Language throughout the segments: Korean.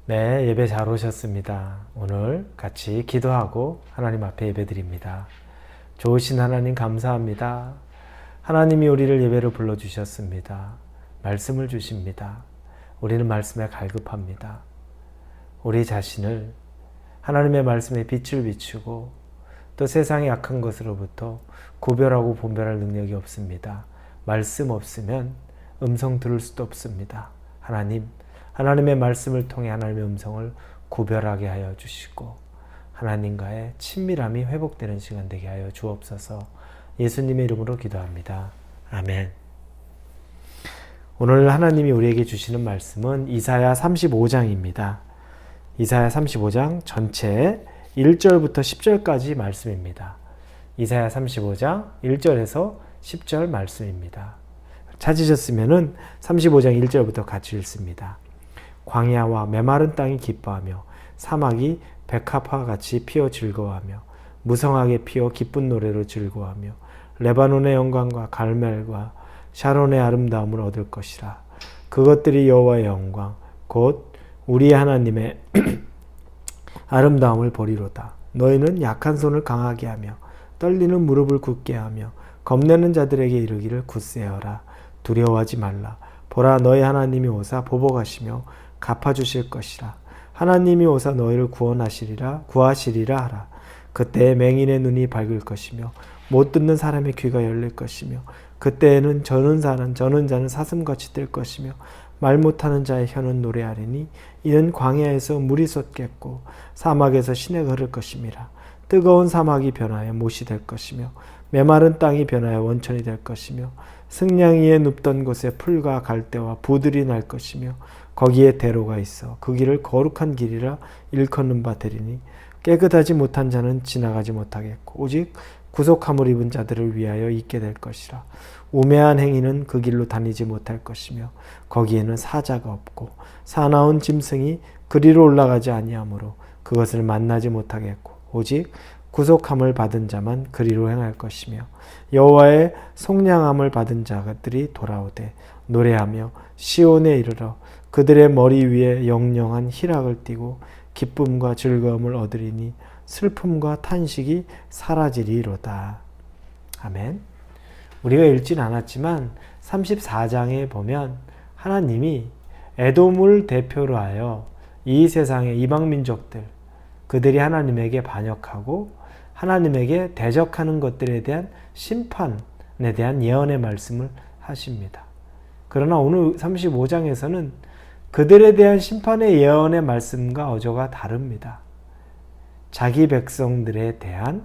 네, 예배 잘 오셨습니다. 오늘 같이 기도하고 하나님 앞에 예배드립니다. 좋으신 하나님 감사합니다. 하나님이 우리를 예배로 불러주셨습니다. 말씀을 주십니다. 우리는 말씀에 갈급합니다. 우리 자신을 하나님의 말씀에 빛을 비추고 또 세상의 악한 것으로부터 구별하고 분별할 능력이 없습니다. 말씀 없으면 음성 들을 수도 없습니다. 하나님의 말씀을 통해 하나님의 음성을 구별하게 하여 주시고 하나님과의 친밀함이 회복되는 시간 되게 하여 주옵소서. 예수님의 이름으로 기도합니다. 아멘. 오늘 하나님이 우리에게 주시는 말씀은 이사야 35장입니다. 이사야 35장 전체 1절부터 10절까지 말씀입니다. 이사야 35장 1절에서 10절 말씀입니다. 찾으셨으면 35장 1절부터 같이 읽습니다. 광야와 메마른 땅이 기뻐하며 사막이 백합화 같이 피어 즐거워하며 무성하게 피어 기쁜 노래로 즐거워하며 레바논의 영광과 갈멜과 샤론의 아름다움을 얻을 것이라. 그것들이 여호와의 영광 곧 우리 하나님의 아름다움을 보리로다. 너희는 약한 손을 강하게 하며 떨리는 무릎을 굳게 하며 겁내는 자들에게 이르기를 굳세어라. 두려워하지 말라. 보라, 너희 하나님이 오사 보복하시며 갚아주실 것이라. 하나님이 오사 너희를 구하시리라 하라. 그때에 맹인의 눈이 밝을 것이며 못 듣는 사람의 귀가 열릴 것이며 그때에는 저는 자는 사슴같이 될 것이며 말 못하는 자의 혀는 노래하리니 이는 광야에서 물이 솟겠고 사막에서 시내가 흐를 것임이라. 뜨거운 사막이 변하여 못이 될 것이며 메마른 땅이 변하여 원천이 될 것이며 승냥 위에 눕던 곳에 풀과 갈대와 부들이 날 것이며 거기에 대로가 있어 그 길을 거룩한 길이라 일컫는 바 되리니 깨끗하지 못한 자는 지나가지 못하겠고 오직 구속함을 입은 자들을 위하여 있게 될 것이라. 우매한 행위는 그 길로 다니지 못할 것이며 거기에는 사자가 없고 사나운 짐승이 그리로 올라가지 아니하므로 그것을 만나지 못하겠고 오직 구속함을 받은 자만 그리로 행할 것이며 여호와의 속량함을 받은 자들이 돌아오되 노래하며 시온에 이르러 그들의 머리 위에 영영한 희락을 띠고 기쁨과 즐거움을 얻으리니 슬픔과 탄식이 사라지리로다. 아멘. 우리가 읽진 않았지만 34장에 보면 하나님이 에돔을 대표로 하여 이 세상의 이방민족들 그들이 하나님에게 반역하고 하나님에게 대적하는 것들에 대한 심판에 대한 예언의 말씀을 하십니다. 그러나 오늘 35장에서는 그들에 대한 심판의 예언의 말씀과 어조가 다릅니다. 자기 백성들에 대한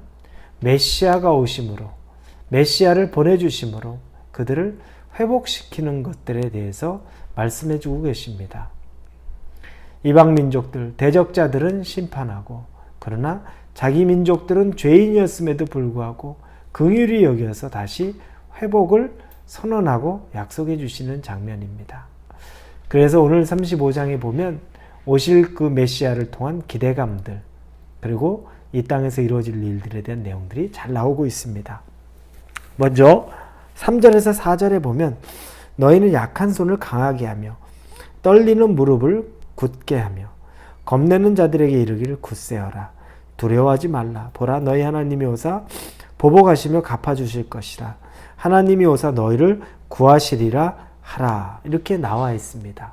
메시아가 오심으로 메시아를 보내주심으로 그들을 회복시키는 것들에 대해서 말씀해 주고 계십니다. 이방 민족들, 대적자들은 심판하고 그러나 자기 민족들은 죄인이었음에도 불구하고 긍휼히 여겨서 다시 회복을 선언하고 약속해 주시는 장면입니다. 그래서 오늘 35장에 보면 오실 그 메시아를 통한 기대감들 그리고 이 땅에서 이루어질 일들에 대한 내용들이 잘 나오고 있습니다. 먼저 3절에서 4절에 보면 너희는 약한 손을 강하게 하며 떨리는 무릎을 굳게 하며 겁내는 자들에게 이르기를 굳세어라. 두려워하지 말라. 보라, 너희 하나님이 오사 보복하시며 갚아주실 것이라. 하나님이 오사 너희를 구하시리라 하라. 이렇게 나와 있습니다.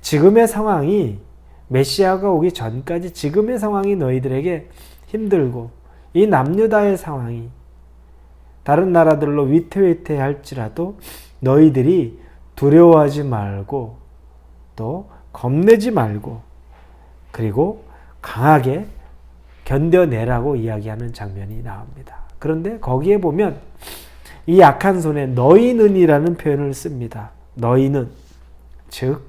지금의 상황이 메시아가 오기 전까지 지금의 상황이 너희들에게 힘들고 이 남유다의 상황이 다른 나라들로 위태위태할지라도 너희들이 두려워하지 말고 또 겁내지 말고 그리고 강하게 견뎌내라고 이야기하는 장면이 나옵니다. 그런데 거기에 보면 이 약한 손에 너희는이라는 표현을 씁니다. 너희는 즉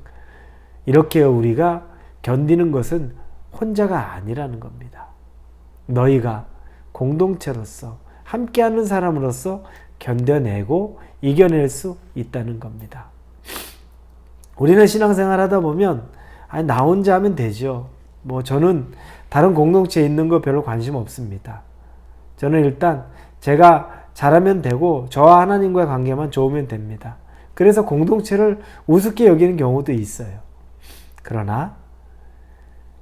이렇게 우리가 견디는 것은 혼자가 아니라는 겁니다. 너희가 공동체로서 함께하는 사람으로서 견뎌내고 이겨낼 수 있다는 겁니다. 우리는 신앙생활 하다 보면 나 혼자 하면 되죠. 저는 다른 공동체에 있는 거 별로 관심 없습니다. 저는 일단 제가 잘하면 되고 저와 하나님과의 관계만 좋으면 됩니다. 그래서 공동체를 우습게 여기는 경우도 있어요. 그러나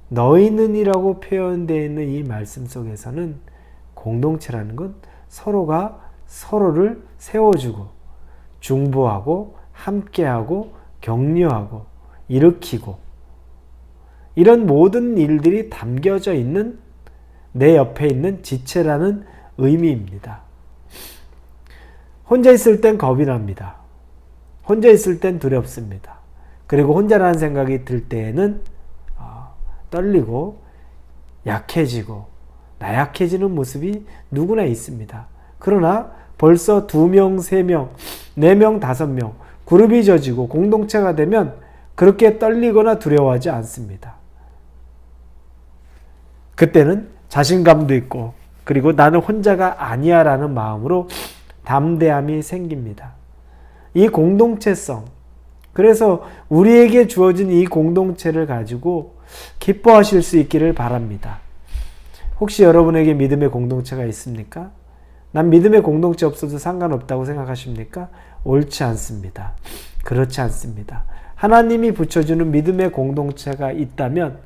너희는이라고 표현되어 있는 이 말씀 속에서는 공동체라는 건 서로가 서로를 세워주고 중보하고 함께하고 격려하고 일으키고 이런 모든 일들이 담겨져 있는 내 옆에 있는 지체라는 의미입니다. 혼자 있을 땐 겁이 납니다. 혼자 있을 땐 두렵습니다. 그리고 혼자라는 생각이 들 때에는 떨리고 약해지고 나약해지는 모습이 누구나 있습니다. 그러나 벌써 2명, 3명, 4명, 5명 그룹이 져지고 공동체가 되면 그렇게 떨리거나 두려워하지 않습니다. 그때는 자신감도 있고 그리고 나는 혼자가 아니야 라는 마음으로 담대함이 생깁니다. 이 공동체성, 그래서 우리에게 주어진 이 공동체를 가지고 기뻐하실 수 있기를 바랍니다. 혹시 여러분에게 믿음의 공동체가 있습니까? 난 믿음의 공동체 없어도 상관없다고 생각하십니까? 옳지 않습니다. 그렇지 않습니다. 하나님이 붙여주는 믿음의 공동체가 있다면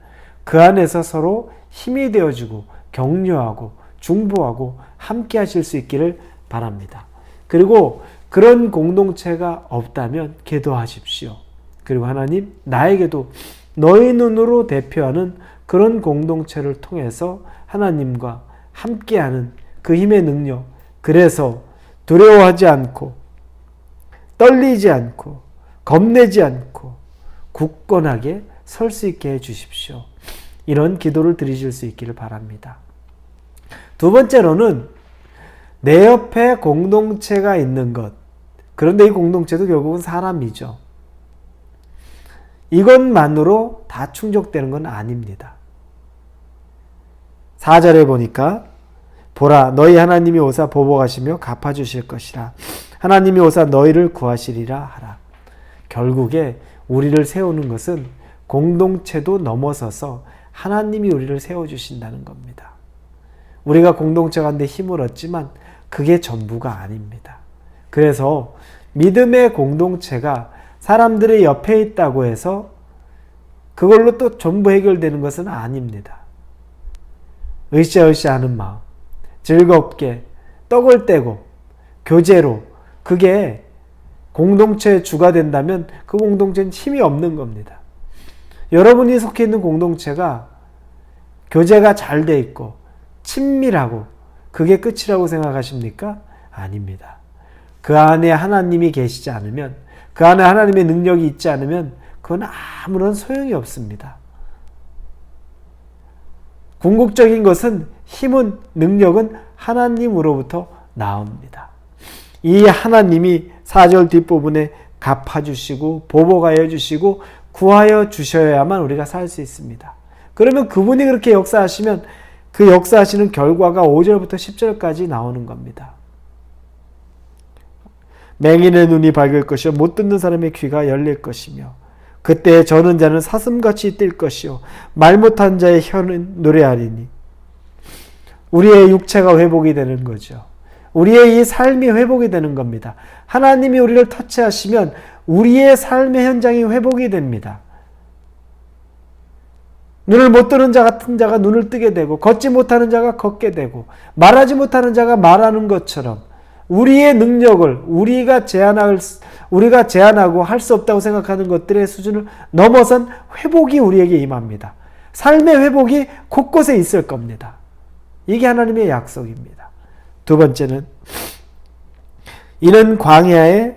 그 안에서 서로 힘이 되어주고 격려하고 중보하고 함께 하실 수 있기를 바랍니다. 그리고 그런 공동체가 없다면 기도하십시오. 그리고 하나님, 나에게도 너희 눈으로 대표하는 그런 공동체를 통해서 하나님과 함께하는 그 힘의 능력, 그래서 두려워하지 않고 떨리지 않고 겁내지 않고 굳건하게 설 수 있게 해주십시오. 이런 기도를 드리실 수 있기를 바랍니다. 두 번째로는 내 옆에 공동체가 있는 것. 그런데 이 공동체도 결국은 사람이죠. 이것만으로 다 충족되는 건 아닙니다. 4절에 보니까 보라 너희 하나님이 오사 보복하시며 갚아주실 것이라. 하나님이 오사 너희를 구하시리라 하라. 결국에 우리를 세우는 것은 공동체도 넘어서서 하나님이 우리를 세워주신다는 겁니다. 우리가 공동체 가운데 힘을 얻지만 그게 전부가 아닙니다. 그래서 믿음의 공동체가 사람들의 옆에 있다고 해서 그걸로 또 전부 해결되는 것은 아닙니다. 으쌰으쌰 하는 마음, 즐겁게 떡을 떼고 교제로 그게 공동체의 주가 된다면 그 공동체는 힘이 없는 겁니다. 여러분이 속해 있는 공동체가 교제가 잘 돼 있고 친밀하고 그게 끝이라고 생각하십니까? 아닙니다. 그 안에 하나님이 계시지 않으면, 그 안에 하나님의 능력이 있지 않으면 그건 아무런 소용이 없습니다. 궁극적인 것은 힘은, 능력은 하나님으로부터 나옵니다. 이 하나님이 4절 뒷부분에 갚아주시고 보복하여 주시고 구하여 주셔야만 우리가 살 수 있습니다. 그러면 그분이 그렇게 역사하시면 그 역사하시는 결과가 5절부터 10절까지 나오는 겁니다. 맹인의 눈이 밝을 것이요 못 듣는 사람의 귀가 열릴 것이며 그때 저는 자는 사슴같이 뛸 것이요 말 못한 자의 혀는 노래하리니. 우리의 육체가 회복이 되는 거죠. 우리의 이 삶이 회복이 되는 겁니다. 하나님이 우리를 터치하시면 우리의 삶의 현장이 회복이 됩니다. 눈을 못 뜨는 자 같은 자가 눈을 뜨게 되고 걷지 못하는 자가 걷게 되고 말하지 못하는 자가 말하는 것처럼 우리의 능력을 우리가 제한하고 할 수 없다고 생각하는 것들의 수준을 넘어선 회복이 우리에게 임합니다. 삶의 회복이 곳곳에 있을 겁니다. 이게 하나님의 약속입니다. 두 번째는 이는 광야에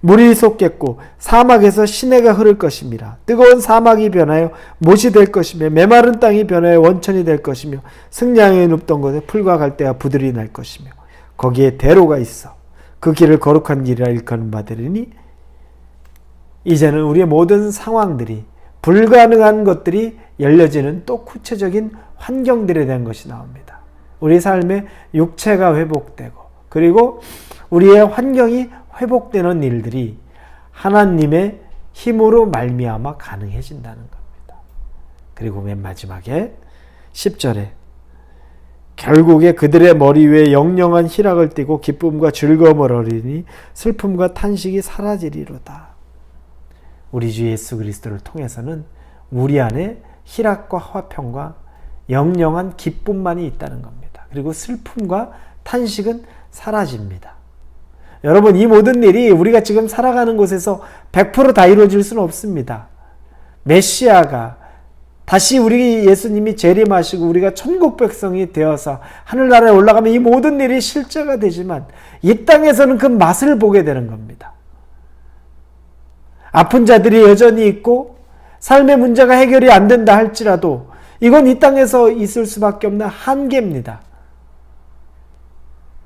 물이 솟겠고 사막에서 시내가 흐를 것입니다. 뜨거운 사막이 변하여 못이 될 것이며 메마른 땅이 변하여 원천이 될 것이며 승량에 눕던 곳에 풀과 갈대와 부들이 날 것이며 거기에 대로가 있어 그 길을 거룩한 길이라 일컫는 바되리니. 이제는 우리의 모든 상황들이 불가능한 것들이 열려지는 또 구체적인 환경들에 대한 것이 나옵니다. 우리 삶의 육체가 회복되고 그리고 우리의 환경이 회복되는 일들이 하나님의 힘으로 말미암아 가능해진다는 겁니다. 그리고 맨 마지막에 10절에 결국에 그들의 머리 위에 영영한 희락을 띠고 기쁨과 즐거움을 얻으리니 슬픔과 탄식이 사라지리로다. 우리 주 예수 그리스도를 통해서는 우리 안에 희락과 화평과 영영한 기쁨만이 있다는 겁니다. 그리고 슬픔과 탄식은 사라집니다. 여러분, 이 모든 일이 우리가 지금 살아가는 곳에서 100%다 이루어질 수는 없습니다. 메시아가 다시 우리 예수님이 재림하시고 우리가 천국 백성이 되어서 하늘나라에 올라가면 이 모든 일이 실제가 되지만 이 땅에서는 그 맛을 보게 되는 겁니다. 아픈 자들이 여전히 있고 삶의 문제가 해결이 안 된다 할지라도 이건 이 땅에서 있을 수밖에 없는 한계입니다.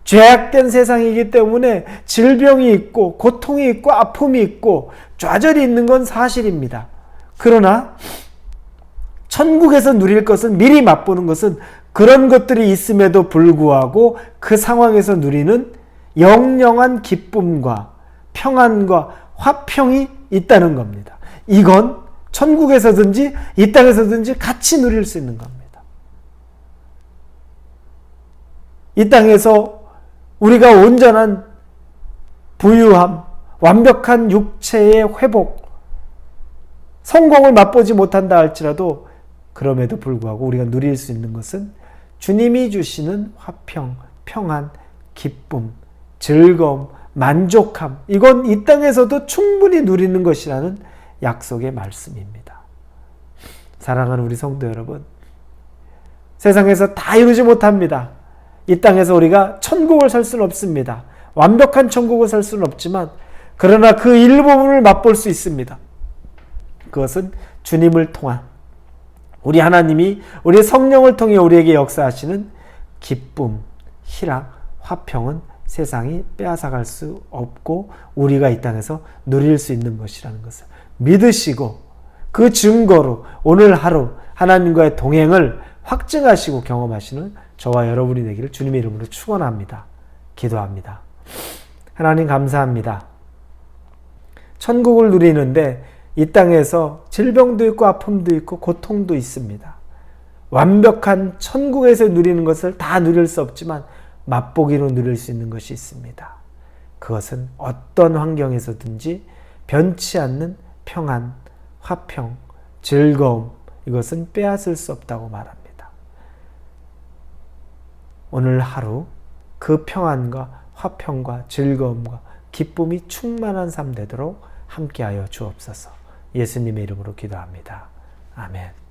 죄악된 세상이기 때문에 질병이 있고 고통이 있고 아픔이 있고 좌절이 있는 건 사실입니다. 그러나 천국에서 누릴 것은, 미리 맛보는 것은 그런 것들이 있음에도 불구하고 그 상황에서 누리는 영영한 기쁨과 평안과 화평이 있다는 겁니다. 이건 천국에서든지 이 땅에서든지 같이 누릴 수 있는 겁니다. 이 땅에서 우리가 온전한 부유함, 완벽한 육체의 회복, 성공을 맛보지 못한다 할지라도 그럼에도 불구하고 우리가 누릴 수 있는 것은 주님이 주시는 화평, 평안, 기쁨, 즐거움, 만족함, 이건 이 땅에서도 충분히 누리는 것이라는 약속의 말씀입니다. 사랑하는 우리 성도 여러분, 세상에서 다 이루지 못합니다. 이 땅에서 우리가 천국을 살 수는 없습니다. 완벽한 천국을 살 수는 없지만 그러나 그 일부분을 맛볼 수 있습니다. 그것은 주님을 통한, 우리 하나님이 우리 성령을 통해 우리에게 역사하시는 기쁨, 희락, 화평은 세상이 빼앗아갈 수 없고 우리가 이 땅에서 누릴 수 있는 것이라는 것을 믿으시고 그 증거로 오늘 하루 하나님과의 동행을 확증하시고 경험하시는 저와 여러분이 되기를 주님의 이름으로 축원합니다. 기도합니다. 하나님 감사합니다. 천국을 누리는데 이 땅에서 질병도 있고 아픔도 있고 고통도 있습니다. 완벽한 천국에서 누리는 것을 다 누릴 수 없지만 맛보기로 누릴 수 있는 것이 있습니다. 그것은 어떤 환경에서든지 변치 않는 평안, 화평, 즐거움, 이것은 빼앗을 수 없다고 말합니다. 오늘 하루 그 평안과 화평과 즐거움과 기쁨이 충만한 삶 되도록 함께하여 주옵소서. 예수님의 이름으로 기도합니다. 아멘.